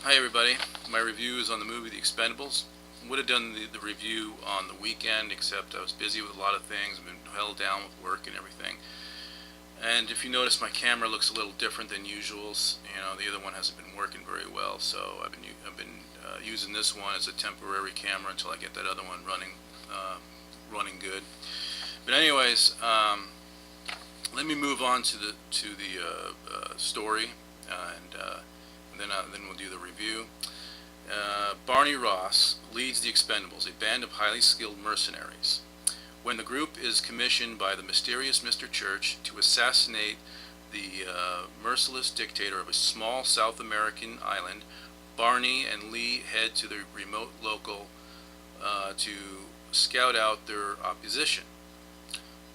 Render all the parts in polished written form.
Hi everybody. My review is on the movie The Expendables. Would have done the review on the weekend, except I was busy with a lot of things. I've been held down with work and everything. And if you notice, my camera looks a little different than usual. The other one hasn't been working very well, so I've been using this one as a temporary camera until I get that other one running good. But anyways, let me move on to the story, and then we'll do the review. Barney Ross leads the Expendables, a band of highly skilled mercenaries. When the group is commissioned by the mysterious Mr. Church to assassinate the merciless dictator of a small South American island, Barney and Lee head to the remote local to scout out their opposition.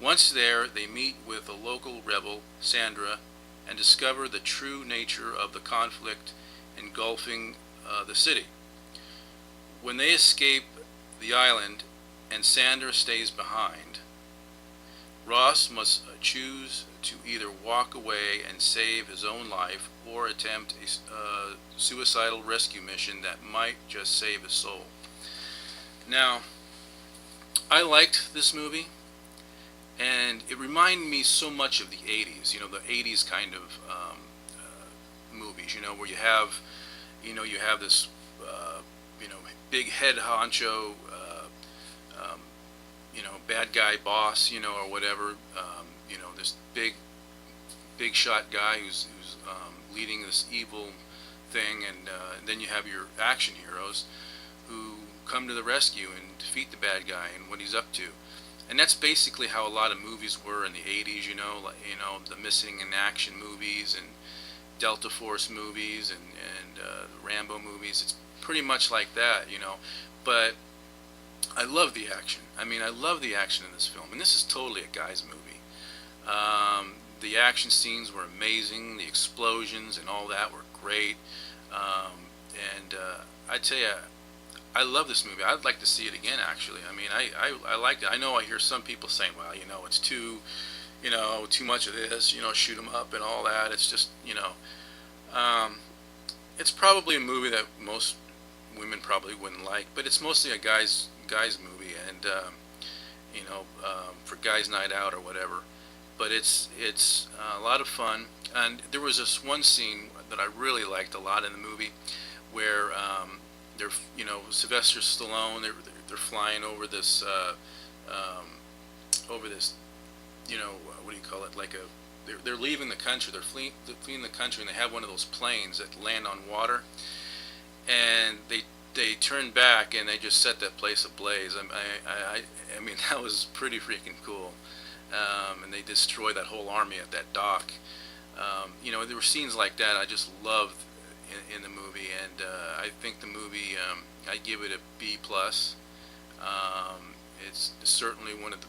Once there, they meet with a local rebel, Sandra, and discover the true nature of the conflict engulfing the city. When they escape the island and Sandra stays behind, Ross must choose to either walk away and save his own life or attempt a suicidal rescue mission that might just save his soul. Now, I liked this movie, and it reminded me so much of the 80s, the 80s kind of movies, where you have this, big head honcho, bad guy boss, or whatever, this big shot guy who's leading this evil thing, and then you have your action heroes who come to the rescue and defeat the bad guy and what he's up to. And that's basically how a lot of movies were in the 80s, the missing in action movies and Delta Force movies and Rambo movies. It's pretty much like that. But I love the action. I love the action in this film, and this is totally a guy's movie. The action scenes were amazing. The explosions and all that were great. And I tell you, I love this movie. I'd like to see it again, actually. I liked it. I know I hear some people saying, well, it's too much of this, shoot 'em up and all that. It's just, um, it's probably a movie that most women probably wouldn't like, but it's mostly a guy's movie, and for guys' night out or whatever. But it's a lot of fun. And there was this one scene that I really liked a lot in the movie, where they're Sylvester Stallone. They're flying over this what do you call it, like a they're leaving the country. They're fleeing the country, and they have one of those planes that land on water, and they turn back and they just set that place ablaze. I mean that was pretty freaking cool. And they destroy that whole army at that dock. There were scenes like that I just loved in the movie, and I think the movie, I give it a B plus. It's certainly one of the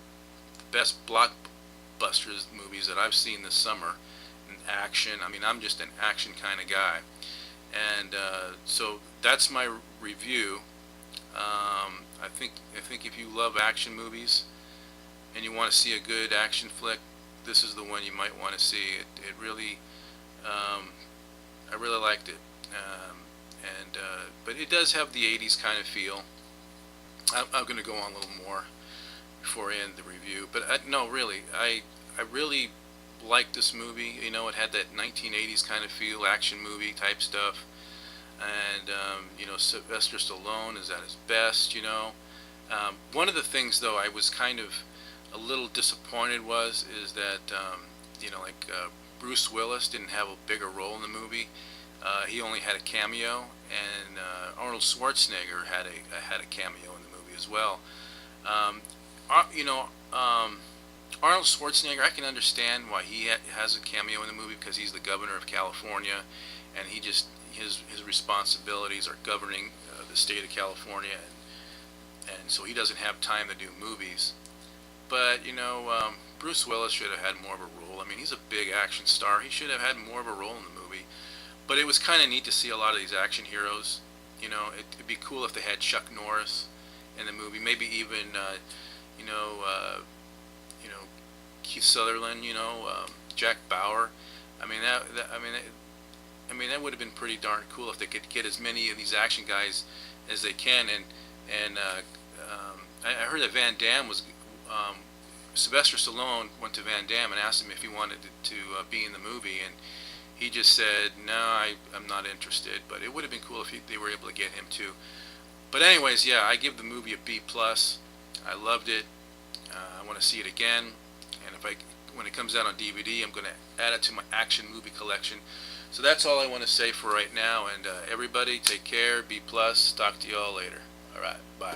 best blockbusters movies that I've seen this summer. In action, I'm just an action kind of guy, and so that's my review. I think if you love action movies and you want to see a good action flick, this is the one you might want to see. It really, I really liked it, but it does have the '80s kind of feel. I'm going to go on a little more before I end the review, but no, really, I really liked this movie. It had that 1980s kind of feel, action movie type stuff, and Sylvester Stallone is at his best. One of the things, though, I was kind of a little disappointed is that Bruce Willis didn't have a bigger role in the movie. He only had a cameo, and Arnold Schwarzenegger had a cameo in the movie as well. Um, Ar- you know, Arnold Schwarzenegger, I can understand why he has a cameo in the movie, because he's the governor of California, and his responsibilities are governing the state of California, and so he doesn't have time to do movies. But Bruce Willis should have had more of a role. He's a big action star. He should have had more of a role in the movie. But it was kind of neat to see a lot of these action heroes. It'd be cool if they had Chuck Norris in the movie. Maybe even you know you know Keith Sutherland. Jack Bauer. I mean that. I mean, that would have been pretty darn cool if they could get as many of these action guys as they can. And I heard that Van Damme was um, Sylvester Stallone went to Van Damme and asked him if he wanted to be in the movie, and he just said, "No, I'm not interested." But it would have been cool if they were able to get him too. But anyways, yeah, I give the movie a B plus. I loved it. I want to see it again, and when it comes out on DVD, I'm going to add it to my action movie collection. So that's all I want to say for right now. And everybody, take care. B plus. Talk to you all later. All right, bye.